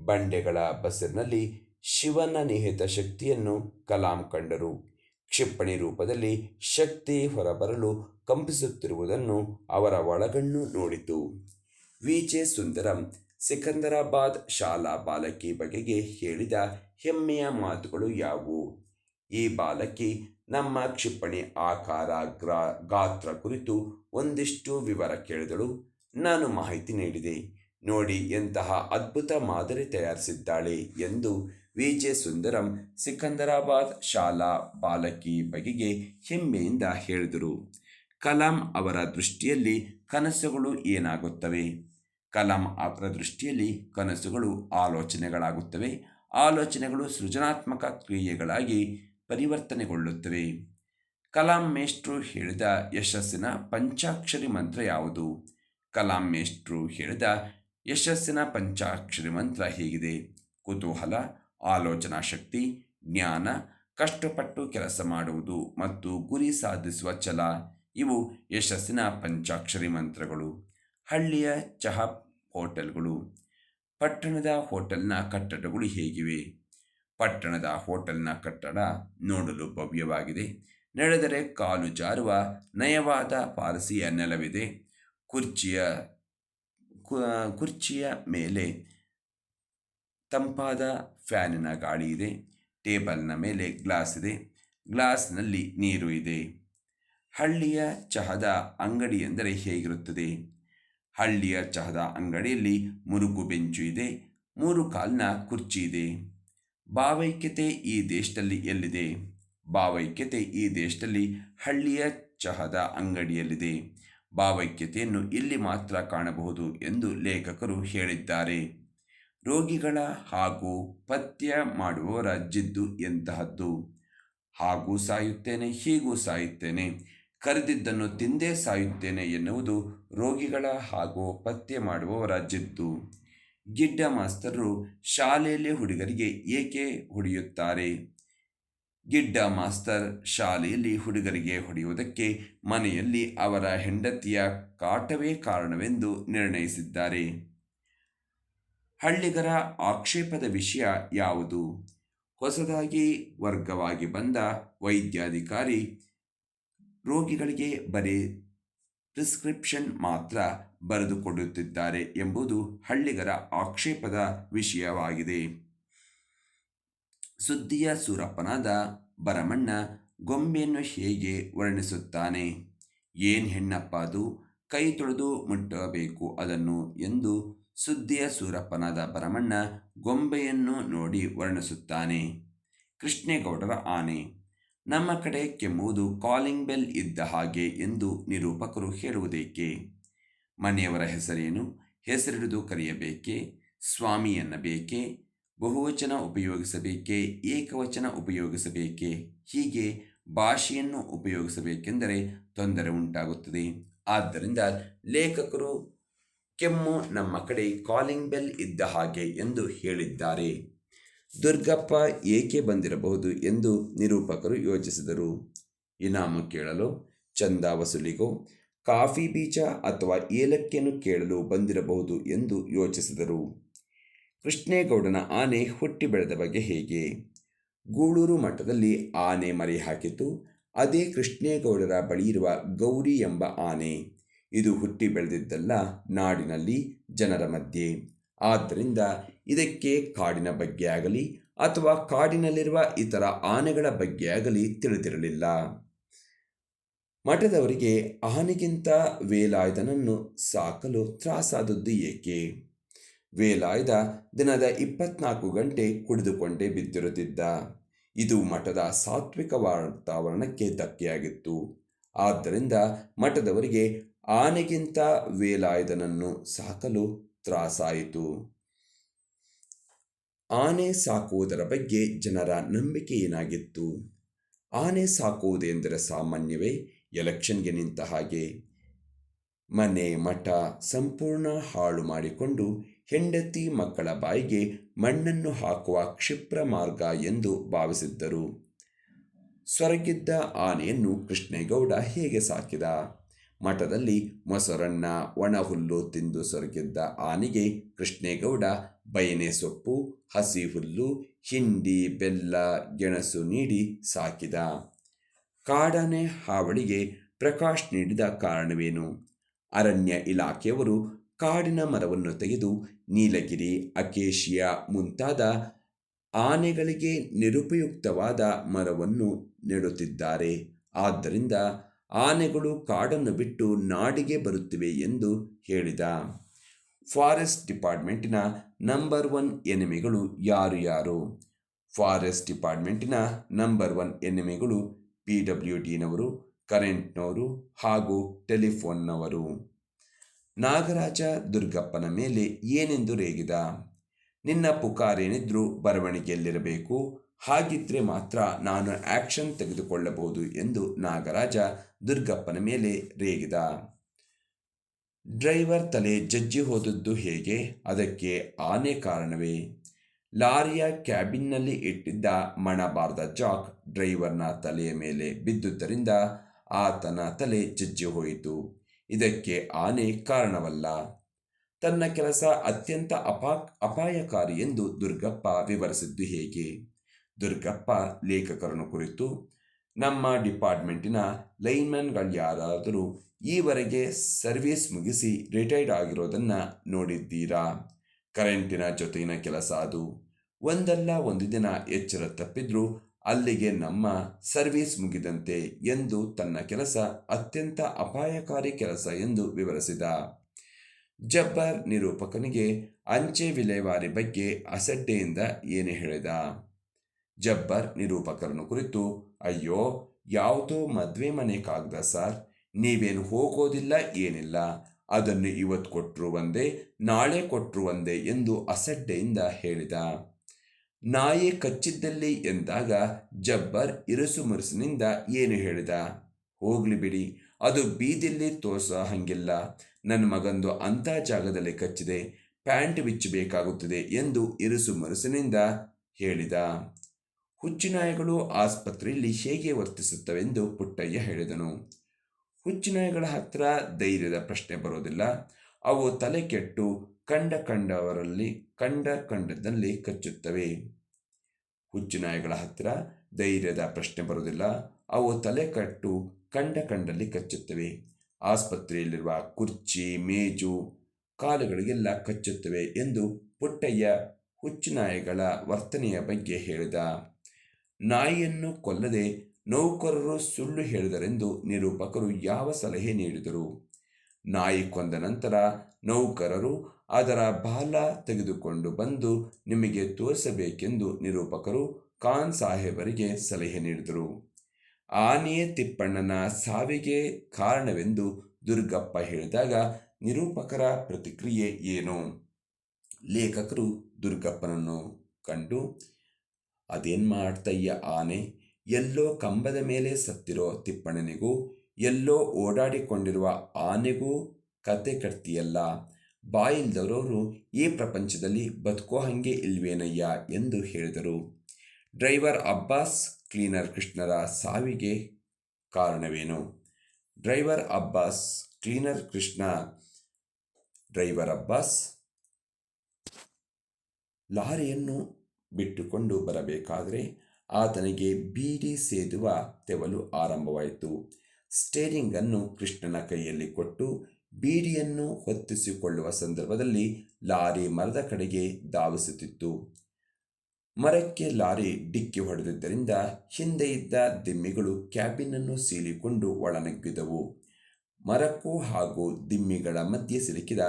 ಬಂಡೆಗಳ ಬಸರಿನಲ್ಲಿ ಶಿವನ ನಿಹಿತ ಶಕ್ತಿಯನ್ನು ಕಲಾಂ ಕಂಡರು. ಕ್ಷಿಪಣಿ ರೂಪದಲ್ಲಿ ಶಕ್ತಿ ಹೊರಬರಲು ಕಂಪಿಸುತ್ತಿರುವುದನ್ನು ಅವರ ಒಳಗಣ್ಣು ನೋಡಿತು. VJ ಸುಂದರಂ ಸಿಕಂದರಾಬಾದ್ ಶಾಲಾ ಬಾಲಕಿ ಬಗೆಗೆ ಹೇಳಿದ ಹೆಮ್ಮೆಯ ಮಾತುಗಳು ಯಾವುವು? ಈ ಬಾಲಕಿ ನಮ್ಮ ಕ್ಷಿಪಣಿ ಆಕಾರ, ಗಾತ್ರ ಕುರಿತು ಒಂದಿಷ್ಟು ವಿವರ ಕೇಳಿದಳು. ನಾನು ಮಾಹಿತಿ ನೀಡಿದೆ. ನೋಡಿ ಎಂತಹ ಅದ್ಭುತ ಮಾದರಿ ತಯಾರಿಸಿದ್ದಾಳೆ ಎಂದು VJ ಸುಂದರಂ ಸಿಕಂದರಾಬಾದ್ ಶಾಲಾ ಬಾಲಕಿ ಬಗೆಗೆ ಹೆಮ್ಮೆಯಿಂದ ಹೇಳಿದರು. ಕಲಾಂ ಅವರ ದೃಷ್ಟಿಯಲ್ಲಿ ಕನಸುಗಳು ಏನಾಗುತ್ತವೆ? ಕಲಾಂ ಅವರ ದೃಷ್ಟಿಯಲ್ಲಿ ಕನಸುಗಳು ಆಲೋಚನೆಗಳಾಗುತ್ತವೆ. ಆಲೋಚನೆಗಳು ಸೃಜನಾತ್ಮಕ ಕ್ರಿಯೆಗಳಾಗಿ ಪರಿವರ್ತನೆಗೊಳ್ಳುತ್ತವೆ. ಕಲಾಂ ಮೇಷ್ಟ್ರು ಹೇಳಿದ ಯಶಸ್ಸಿನ ಪಂಚಾಕ್ಷರಿ ಮಂತ್ರ ಯಾವುದು? ಕಲಾಂ ಮೇಷ್ಟ್ರು ಹೇಳಿದ ಯಶಸ್ಸಿನ ಪಂಚಾಕ್ಷರಿ ಮಂತ್ರ ಹೀಗಿದೆ: ಕುತೂಹಲ, ಆಲೋಚನಾ ಶಕ್ತಿ, ಜ್ಞಾನ, ಕಷ್ಟಪಟ್ಟು ಕೆಲಸ ಮಾಡುವುದು ಮತ್ತು ಗುರಿ ಸಾಧಿಸುವ ಛಲ. ಇವು ಯಶಸ್ಸಿನ ಪಂಚಾಕ್ಷರಿ ಮಂತ್ರಗಳು. ಹಳ್ಳಿಯ ಚಹಾ ಹೋಟೆಲ್ಗಳು. ಪಟ್ಟಣದ ಹೋಟೆಲ್ನ ಕಟ್ಟಡಗಳು ಹೇಗಿವೆ? ಪಟ್ಟಣದ ಹೋಟೆಲ್ನ ಕಟ್ಟಡ ನೋಡಲು ಭವ್ಯವಾಗಿದೆ. ನಡೆದರೆ ಕಾಲು ಜಾರುವ ನಯವಾದ ಪಾರಸಿಯ ನೆಲವಿದೆ. ಕುರ್ಚಿಯ ಮೇಲೆ ತಂಪಾದ ಫ್ಯಾನಿನ ಗಾಳಿ ಇದೆ. ಟೇಬಲ್ನ ಮೇಲೆ ಗ್ಲಾಸ್ ಇದೆ. ಗ್ಲಾಸ್ನಲ್ಲಿ ನೀರು ಇದೆ. ಹಳ್ಳಿಯ ಚಹದ ಅಂಗಡಿ ಎಂದರೆ ಹೇಗಿರುತ್ತದೆ? ಹಳ್ಳಿಯ ಚಹದ ಅಂಗಡಿಯಲ್ಲಿ ಮುರುಕು ಬೆಂಚು ಇದೆ. 3 ಕಾಲಿನ ಕುರ್ಚಿ ಇದೆ. ಭಾವೈಕ್ಯತೆ ಈ ದೇಶದಲ್ಲಿ ಎಲ್ಲಿದೆ? ಭಾವೈಕ್ಯತೆ ಈ ದೇಶದಲ್ಲಿ ಹಳ್ಳಿಯ ಚಹದ ಅಂಗಡಿಯಲ್ಲಿದೆ. ಭಾವೈಕ್ಯತೆಯನ್ನು ಇಲ್ಲಿ ಮಾತ್ರ ಕಾಣಬಹುದು ಎಂದು ಲೇಖಕರು ಹೇಳಿದ್ದಾರೆ. ರೋಗಿಗಳ ಹಾಗೂ ಪಥ್ಯ ಮಾಡುವವರ ಜಿದ್ದು ಎಂತಹದ್ದು? ಹಾಗೂ ಸಾಯುತ್ತೇನೆ, ಹೀಗೂ ಸಾಯುತ್ತೇನೆ, ಕರೆದಿದ್ದನ್ನು ತಿಂದೇ ಸಾಯುತ್ತೇನೆ ಎನ್ನುವುದು ರೋಗಿಗಳ ಹಾಗೂ ಪಥ್ಯ ಮಾಡುವವರ ಜಿದ್ದು. ಗಿಡ್ಡ ಮಾಸ್ತರರು ಶಾಲೆಯಲ್ಲಿ ಹುಡುಗರಿಗೆ ಏಕೆ ಹೊಡೆಯುತ್ತಾರೆ? ಗಿಡ್ಡ ಮಾಸ್ತರ್ ಶಾಲೆಯಲ್ಲಿ ಹುಡುಗರಿಗೆ ಹೊಡೆಯುವುದಕ್ಕೆ ಮನೆಯಲ್ಲಿ ಅವರ ಹೆಂಡತಿಯ ಕಾಟವೇ ಕಾರಣವೆಂದು ನಿರ್ಣಯಿಸಿದ್ದಾರೆ. ಹಳ್ಳಿಗರ ಆಕ್ಷೇಪದ ವಿಷಯ ಯಾವುದು? ಹೊಸದಾಗಿ ವರ್ಗವಾಗಿ ಬಂದ ವೈದ್ಯಾಧಿಕಾರಿ ರೋಗಿಗಳಿಗೆ ಬರೀ ಪ್ರಿಸ್ಕ್ರಿಪ್ಷನ್ ಮಾತ್ರ ಬರೆದುಕೊಡುತ್ತಿದ್ದಾರೆ ಎಂಬುದು ಹಳ್ಳಿಗರ ಆಕ್ಷೇಪದ ವಿಷಯವಾಗಿದೆ. ಸುದ್ದಿಯ ಸೂರಪ್ಪನಾದ ಭರಮಣ್ಣ ಗೊಂಬೆಯನ್ನು ಹೇಗೆ ವರ್ಣಿಸುತ್ತಾನೆ? ಏನ್ ಹೆಣ್ಣಪ್ಪ ಅದು, ಕೈ ತೊಳೆದು ಮುಟ್ಟಬೇಕು ಅದನ್ನು ಎಂದು ಸುದ್ದಿಯ ಸೂರಪ್ಪನಾದ ಭರಮಣ್ಣ ಗೊಂಬೆಯನ್ನು ನೋಡಿ ವರ್ಣಿಸುತ್ತಾನೆ. ಕೃಷ್ಣೇಗೌಡರ ಆನೆ. ನಮ್ಮ ಕಡೆ ಕೆಮ್ಮುವುದು ಕಾಲಿಂಗ್ ಬೆಲ್ ಇದ್ದ ಹಾಗೆ ಎಂದು ನಿರೂಪಕರು ಹೇಳುವುದೇಕೆ? ಮನೆಯವರ ಹೆಸರೇನು? ಹೆಸರಿಡಿದು ಕರೆಯಬೇಕೆ? ಸ್ವಾಮಿ ಎನ್ನಬೇಕೆ? ಬಹುವಚನ ಉಪಯೋಗಿಸಬೇಕೆ? ಏಕವಚನ ಉಪಯೋಗಿಸಬೇಕೆ? ಹೀಗೆ ಭಾಷೆಯನ್ನು ಉಪಯೋಗಿಸಬೇಕೆಂದರೆ ತೊಂದರೆ ಉಂಟಾಗುತ್ತದೆ. ಆದ್ದರಿಂದ ಲೇಖಕರು ಕೆಮ್ಮು ನಮ್ಮ ಕಡೆ ಕಾಲಿಂಗ್ ಬೆಲ್ ಇದ್ದ ಹಾಗೆ ಎಂದು ಹೇಳಿದ್ದಾರೆ. ದುರ್ಗಪ್ಪ ಏಕೆ ಬಂದಿರಬಹುದು ಎಂದು ನಿರೂಪಕರು ಯೋಚಿಸಿದರು. ಇನಾಮು ಕೇಳಲು, ಚಂದ ವಸೂಲಿಗೋ, ಕಾಫಿ ಬೀಜ ಅಥವಾ ಏಲಕ್ಕಿಯನ್ನು ಕೇಳಲು ಬಂದಿರಬಹುದು ಎಂದು ಯೋಚಿಸಿದರು. ಕೃಷ್ಣೇಗೌಡನ ಆನೆ ಹುಟ್ಟಿ ಬೆಳೆದ ಬಗ್ಗೆ ಹೇಗೆ? ಗೂಳೂರು ಮಠದಲ್ಲಿ ಆನೆ ಮರಿ ಹಾಕಿತು. ಅದೇ ಕೃಷ್ಣೇಗೌಡರ ಬಳಿಯಿರುವ ಗೌರಿ ಎಂಬ ಆನೆ. ಇದು ಹುಟ್ಟಿ ಬೆಳೆದಿದ್ದಲ್ಲ, ನಾಡಿನಲ್ಲಿ, ಜನರ ಮಧ್ಯೆ. ಆದ್ದರಿಂದ ಇದಕ್ಕೆ ಕಾಡಿನ ಬಗ್ಗೆ ಆಗಲಿ ಅಥವಾ ಕಾಡಿನಲ್ಲಿರುವ ಇತರ ಆನೆಗಳ ಬಗ್ಗೆ ಆಗಲಿ ತಿಳಿದಿರಲಿಲ್ಲ. ಮಠದವರಿಗೆ ಆನೆಗಿಂತ ವೇಲಾಯುಧನನ್ನು ಸಾಕಲು ತ್ರಾಸಾದದ್ದು ಏಕೆ? ವೇಲಾಯುಧ ದಿನದ 24 ಗಂಟೆ ಕುಡಿದುಕೊಂಡೇ ಬಿದ್ದಿರುತ್ತಿದ್ದ. ಇದು ಮಠದ ಸಾತ್ವಿಕ ವಾತಾವರಣಕ್ಕೆ ಧಕ್ಕೆಯಾಗಿತ್ತು. ಆದ್ದರಿಂದ ಮಠದವರಿಗೆ ಆನೆಗಿಂತ ವೇಲಾಯುಧನನ್ನು ಸಾಕಲು ತ್ರಾಸಾಯಿತು. ಆನೆ ಸಾಕುವುದರ ಬಗ್ಗೆ ಜನರ ನಂಬಿಕೆ ಏನಾಗಿತ್ತು? ಆನೆ ಸಾಕುವುದೆಂದರೆ ಸಾಮಾನ್ಯವೇ? ಎಲೆಕ್ಷನ್ಗೆ ನಿಂತ ಹಾಗೆ. ಮನೆ ಮಠ ಸಂಪೂರ್ಣ ಹಾಳು ಮಾಡಿಕೊಂಡು ಹೆಂಡತಿ ಮಕ್ಕಳ ಬಾಯಿಗೆ ಮಣ್ಣನ್ನು ಹಾಕುವ ಕ್ಷಿಪ್ರ ಮಾರ್ಗ ಎಂದು ಭಾವಿಸಿದ್ದರು. ಸೊರಗಿದ್ದ ಆನೆಯನ್ನು ಕೃಷ್ಣೇಗೌಡ ಹೇಗೆ ಸಾಕಿದ? ಮಠದಲ್ಲಿ ಮೊಸರನ್ನ, ಒಣ ಹುಲ್ಲು ತಿಂದು ಸೊರಗಿದ್ದ ಆನೆಗೆ ಕೃಷ್ಣೇಗೌಡ ಬಯನೆ ಸೊಪ್ಪು, ಹಸಿ ಹುಲ್ಲು, ಹಿಂಡಿ, ಬೆಲ್ಲ, ಗೆಣಸು ನೀಡಿ ಸಾಕಿದ. ಕಾಡಾನೆ ಹಾವಳಿಗೆ ಪ್ರಕಾಶ್ ನೀಡಿದ ಕಾರಣವೇನು? ಅರಣ್ಯ ಇಲಾಖೆಯವರು ಕಾಡಿನ ಮರವನ್ನು ತೆಗೆದು ನೀಲಗಿರಿ, ಅಕೇಶಿಯಾ ಮುಂತಾದ ಆನೆಗಳಿಗೆ ನಿರುಪಯುಕ್ತವಾದ ಮರವನ್ನು ನೆಡುತ್ತಿದ್ದಾರೆ. ಆದ್ದರಿಂದ ಆನೆಗಳು ಕಾಡನ್ನು ಬಿಟ್ಟು ನಾಡಿಗೆ ಬರುತ್ತಿವೆ ಎಂದು ಹೇಳಿದ. ಫಾರೆಸ್ಟ್ ಡಿಪಾರ್ಟ್ಮೆಂಟಿನ ನಂಬರ್ 1 ಎನಿಮಿಗಳು ಯಾರು? ಫಾರೆಸ್ಟ್ ಡಿಪಾರ್ಟ್ಮೆಂಟಿನ ನಂಬರ್ 1 ಎನಿಮಿಗಳು PWDನವರು, ಕರೆಂಟ್ನವರು ಹಾಗೂ ಟೆಲಿಫೋನ್ನವರು. ನಾಗರಾಜ ದುರ್ಗಪ್ಪನ ಮೇಲೆ ಏನೆಂದು ರೇಗಿದ? ನಿನ್ನ ಪುಕಾರೇನಿದ್ರೂ ಬರವಣಿಗೆಯಲ್ಲಿರಬೇಕು ಹಾಗಿದ್ರೆ ಮಾತ್ರ ನಾನು ಆಕ್ಷನ್ ತೆಗೆದುಕೊಳ್ಳಬಹುದು ಎಂದು ನಾಗರಾಜ ದುರ್ಗಪ್ಪನ ಮೇಲೆ ರೇಗಿದ. ಡ್ರೈವರ್ ತಲೆ ಜಜ್ಜಿ ಹೋದದ್ದು ಹೇಗೆ? ಅದಕ್ಕೆ ಆನೆ ಕಾರಣವೇ? ಲಾರಿಯ ಕ್ಯಾಬಿನ್ನಲ್ಲಿ ಇಟ್ಟಿದ್ದ ಮಣಬಾರದ ಜಾಕ್ ಡ್ರೈವರ್ನ ತಲೆಯ ಮೇಲೆ ಬಿದ್ದುದರಿಂದ ಆತನ ತಲೆ ಜಜ್ಜಿ ಹೋಯಿತು. ಇದಕ್ಕೆ ಆನೆ ಕಾರಣವಲ್ಲ. ತನ್ನ ಕೆಲಸ ಅತ್ಯಂತ ಅಪಾಯಕಾರಿ ಎಂದು ದುರ್ಗಪ್ಪ ವಿವರಿಸಿದ್ದು ಹೇಗೆ? ದುರ್ಗಪ್ಪ ಲೇಖಕರನ್ನು ಕುರಿತು, ನಮ್ಮ ಡಿಪಾರ್ಟ್ಮೆಂಟಿನ ಲೈನ್ಮನ್ಗಳು ಯಾರಾದರೂ ಈವರೆಗೆ ಸರ್ವೀಸ್ ಮುಗಿಸಿ ರಿಟೈರ್ಡ್ ಆಗಿರೋದನ್ನು ನೋಡಿದ್ದೀರಾ? ಕರೆಂಟಿನ ಜೊತೆಗಿನ ಕೆಲಸ ಅದು. ಒಂದಲ್ಲ ಒಂದು ದಿನ ಎಚ್ಚರ ತಪ್ಪಿದ್ರೂ ಅಲ್ಲಿಗೆ ನಮ್ಮ ಸರ್ವೀಸ್ ಮುಗಿದಂತೆ ಎಂದು ತನ್ನ ಕೆಲಸ ಅತ್ಯಂತ ಅಪಾಯಕಾರಿ ಕೆಲಸ ಎಂದು ವಿವರಿಸಿದ. ಜಬ್ಬರ್ ನಿರೂಪಕನಿಗೆ ಅಂಚೆ ವಿಲೇವಾರಿ ಬಗ್ಗೆ ಅಸಡ್ಡೆಯಿಂದ ಏನು ಹೇಳಿದ? ಜಬ್ಬರ್ ನಿರೂಪಕರನ್ನು ಕುರಿತು, ಅಯ್ಯೋ, ಯಾವುದೋ ಮದುವೆ ಮನೆ ಕಾಗದ ಸರ್, ನೀವೇನು ಹೋಗೋದಿಲ್ಲ, ಏನಿಲ್ಲ, ಅದನ್ನು ಇವತ್ತು ಕೊಟ್ಟರು ಒಂದೇ, ನಾಳೆ ಕೊಟ್ಟರು ಒಂದೇ ಎಂದು ಅಸಡ್ಡೆಯಿಂದ ಹೇಳಿದ. ನಾಯಿ ಕಚ್ಚಿದ್ದಲ್ಲಿ ಎಂದಾಗ ಜಬ್ಬರ್ ಇರುಸು ಮುರುಸಿನಿಂದ ಏನು ಹೇಳಿದ? ಹೋಗ್ಲಿ ಬಿಡಿ, ಅದು ಬೀದಿಯಲ್ಲಿ ತೋರಿಸೋ ಹಂಗಿಲ್ಲ, ನನ್ನ ಮಗಂದು ಅಂಥ ಜಾಗದಲ್ಲಿ ಕಚ್ಚಿದೆ, ಪ್ಯಾಂಟ್ ಬಿಚ್ಚಬೇಕಾಗುತ್ತದೆ ಎಂದು ಇರುಸು ಮುರುಸಿನಿಂದ ಹೇಳಿದ. ಹುಚ್ಚುನಾಯಿಗಳು ಆಸ್ಪತ್ರೆಯಲ್ಲಿ ಹೇಗೆ ವರ್ತಿಸುತ್ತವೆಂದು ಪುಟ್ಟಯ್ಯ ಹೇಳಿದನು. ಹುಚ್ಚುನಾಯಿಗಳ ಹತ್ರ ಧೈರ್ಯದ ಪ್ರಶ್ನೆ ಬರೋದಿಲ್ಲ. ಅವು ತಲೆ ಕೆಟ್ಟು ಕಂಡದಲ್ಲಿ ಕಚ್ಚುತ್ತವೆ. ಹುಚ್ಚುನಾಯಿಗಳ ಹತ್ರ ಧೈರ್ಯದ ಪ್ರಶ್ನೆ ಬರೋದಿಲ್ಲ. ಅವು ತಲೆ ಕೆಟ್ಟು ಕಂಡಲ್ಲಿ ಕಚ್ಚುತ್ತವೆ. ಆಸ್ಪತ್ರೆಯಲ್ಲಿರುವ ಕುರ್ಚಿ, ಮೇಜು, ಕಾಲುಗಳಿಗೆಲ್ಲ ಕಚ್ಚುತ್ತವೆ ಎಂದು ಪುಟ್ಟಯ್ಯ ಹುಚ್ಚುನಾಯಿಗಳ ವರ್ತನೆಯ ಬಗ್ಗೆ ಹೇಳಿದ. ನಾಯಿಯನ್ನು ಕೊಲ್ಲದೆ ನೌಕರರು ಸುಳ್ಳು ಹೇಳಿದರೆಂದು ನಿರೂಪಕರು ಯಾವ ಸಲಹೆ ನೀಡಿದರು? ನಾಯಿ ಕೊಂದ ನಂತರ ನೌಕರರು ಅದರ ಬಾಲ ತೆಗೆದುಕೊಂಡು ಬಂದು ನಿಮಗೆ ತೋರಿಸಬೇಕೆಂದು ನಿರೂಪಕರು ಖಾನ್ ಸಾಹೇಬರಿಗೆ ಸಲಹೆ ನೀಡಿದರು. ಆನೆಯೇ ತಿಪ್ಪಣ್ಣನ ಸಾವಿಗೆ ಕಾರಣವೆಂದು ದುರ್ಗಪ್ಪ ಹೇಳಿದಾಗ ನಿರೂಪಕರ ಪ್ರತಿಕ್ರಿಯೆ ಏನು? ಲೇಖಕರು ದುರ್ಗಪ್ಪನನ್ನು ಕಂಡು, ಅದೇನು ಮಾಡ್ತಯ್ಯ ಆನೆ, ಎಲ್ಲೋ ಕಂಬದ ಮೇಲೆ ಸತ್ತಿರೋ ತಿಪ್ಪಣ್ಣನಿಗೂ ಎಲ್ಲೋ ಓಡಾಡಿಕೊಂಡಿರುವ ಆನೆಗೂ ಕತೆ ಕಟ್ತೀಯಲ್ಲ, ಬಾಯಿಲ್ದವರು ಈ ಪ್ರಪಂಚದಲ್ಲಿ ಬದುಕೋ ಹಂಗೆ ಇಲ್ವೇನಯ್ಯ ಎಂದು ಹೇಳಿದರು. ಡ್ರೈವರ್ ಅಬ್ಬಾಸ್, ಕ್ಲೀನರ್ ಕೃಷ್ಣರ ಸಾವಿಗೆ ಕಾರಣವೇನು? Driver Abbas, cleaner Krishna. Driver Abbas ಲಾರಿಯನ್ನು ಬಿಟ್ಟುಕೊಂಡು ಬರಬೇಕಾದರೆ ಆತನಿಗೆ ಬೀಡಿ ಸೇದುವ ತೆವಲು ಆರಂಭವಾಯಿತು. ಸ್ಟೇರಿಂಗನ್ನು ಕೃಷ್ಣನ ಕೈಯಲ್ಲಿ ಕೊಟ್ಟು ಬೀಡಿಯನ್ನು ಹೊತ್ತಿಸಿಕೊಳ್ಳುವ ಸಂದರ್ಭದಲ್ಲಿ ಲಾರಿ ಮರದ ಕಡೆಗೆ ಧಾವಿಸುತ್ತಿತ್ತು. ಮರಕ್ಕೆ ಲಾರಿ ಡಿಕ್ಕಿ ಹೊಡೆದಿದ್ದರಿಂದ ಹಿಂದೆ ಇದ್ದ ದಿಮ್ಮಿಗಳು ಕ್ಯಾಬಿನನ್ನು ಸೀಳಿಕೊಂಡು ಒಳನುಗ್ಗಿದವು. ಮರಕ್ಕೂ ಹಾಗೂ ದಿಮ್ಮಿಗಳ ಮಧ್ಯೆ ಸಿಲುಕಿದ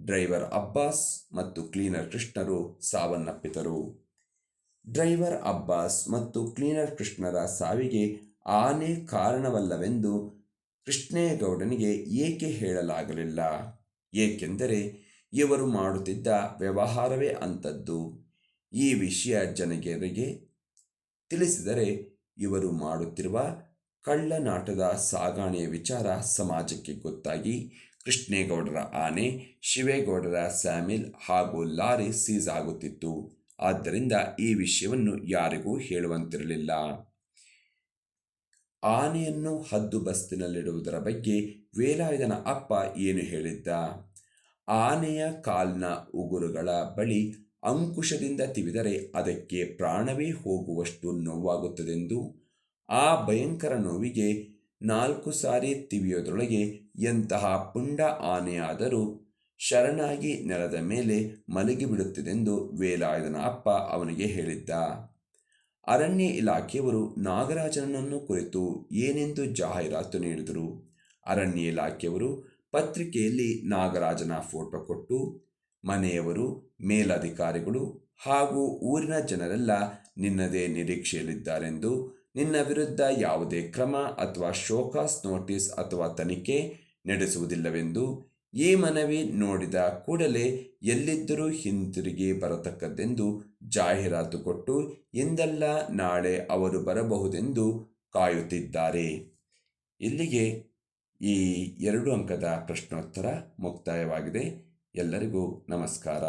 ಡ್ರೈವರ್ ಅಬ್ಬಾಸ್ ಮತ್ತು ಕ್ಲೀನರ್ ಕೃಷ್ಣರು ಸಾವನ್ನಪ್ಪಿದರು. ಡ್ರೈವರ್ ಅಬ್ಬಾಸ್ ಮತ್ತು ಕ್ಲೀನರ್ ಕೃಷ್ಣರ ಸಾವಿಗೆ ಆನೆ ಕಾರಣವಲ್ಲವೆಂದು ಕೃಷ್ಣೇಗೌಡನಿಗೆ ಏಕೆ ಹೇಳಲಾಗಲಿಲ್ಲ? ಏಕೆಂದರೆ ಇವರು ಮಾಡುತ್ತಿದ್ದ ವ್ಯವಹಾರವೇ ಅಂಥದ್ದು. ಈ ವಿಷಯ ಜನರಿಗೆ ತಿಳಿಸಿದರೆ ಇವರು ಮಾಡುತ್ತಿರುವ ಕಳ್ಳನಾಟದ ಸಾಗಾಣೆಯ ವಿಚಾರ ಸಮಾಜಕ್ಕೆ ಗೊತ್ತಾಗಿ ಕೃಷ್ಣೇಗೌಡರ ಆನೆ, ಶಿವೇಗೌಡರ ಸ್ಯಾಮಿಲ್ ಹಾಗೂ ಲಾರಿ ಸೀಸ್ ಆಗುತ್ತಿತ್ತು. ಆದ್ದರಿಂದ ಈ ವಿಷಯವನ್ನು ಯಾರಿಗೂ ಹೇಳುವಂತಿರಲಿಲ್ಲ. ಆನೆಯನ್ನು ಹದ್ದು ಬಸ್ತಿನಲ್ಲಿಡುವುದರ ಬಗ್ಗೆ ವೇಲಾಯುಧನ ಅಪ್ಪ ಏನು ಹೇಳಿದ್ದ? ಆನೆಯ ಕಾಲಿನ ಉಗುರುಗಳ ಬಳಿ ಅಂಕುಶದಿಂದ ತಿವಿದರೆ ಅದಕ್ಕೆ ಪ್ರಾಣವೇ ಹೋಗುವಷ್ಟು ನೋವಾಗುತ್ತದೆಂದು. ಆ ಭಯಂಕರ ನೋವಿಗೆ 4 ಸಾರಿ ತಿವಿಯೋದ್ರೊಳಗೆ ಎಂತಹ ಪುಂಡ ಆನೆಯಾದರೂ ಶರಣಾಗಿ ನೆಲದ ಮೇಲೆ ಮಲಗಿಬಿಡುತ್ತದೆಂದು ವೇಲಾಯುಧನ ಅಪ್ಪ ಅವನಿಗೆ ಹೇಳಿದ್ದ. ಅರಣ್ಯ ಇಲಾಖೆಯವರು ನಾಗರಾಜನನ್ನು ಕುರಿತು ಏನೆಂದು ಜಾಹೀರಾತು ನೀಡಿದರು? ಅರಣ್ಯ ಇಲಾಖೆಯವರು ಪತ್ರಿಕೆಯಲ್ಲಿ ನಾಗರಾಜನ ಫೋಟೋ ಕೊಟ್ಟು, ಮನೆಯವರು, ಮೇಲಧಿಕಾರಿಗಳು ಹಾಗೂ ಊರಿನ ಜನರೆಲ್ಲ ನಿನ್ನದೇ ನಿರೀಕ್ಷೆಯಲ್ಲಿದ್ದಾರೆಂದು, ನಿನ್ನ ವಿರುದ್ಧ ಯಾವುದೇ ಕ್ರಮ ಅಥವಾ ಶೋಕಾಸ್ ನೋಟಿಸ್ ಅಥವಾ ತನಿಖೆ ನಡೆಸುವುದಿಲ್ಲವೆಂದು ಈ ಮನವಿ ನೋಡಿದ ಕೂಡಲೇ ಎಲ್ಲಿದ್ದರೂ ಹಿಂತಿರುಗಿ ಬರತಕ್ಕದ್ದೆಂದು ಜಾಹೀರಾತು ಕೊಟ್ಟು ಇಂದಲ್ಲ ನಾಳೆ ಅವರು ಬರಬಹುದೆಂದು ಕಾಯುತ್ತಿದ್ದಾರೆ. ಇಲ್ಲಿಗೆ ಈ 2 ಅಂಕದ ಪ್ರಶ್ನೋತ್ತರ ಮುಕ್ತಾಯವಾಗಿದೆ. ಎಲ್ಲರಿಗೂ ನಮಸ್ಕಾರ.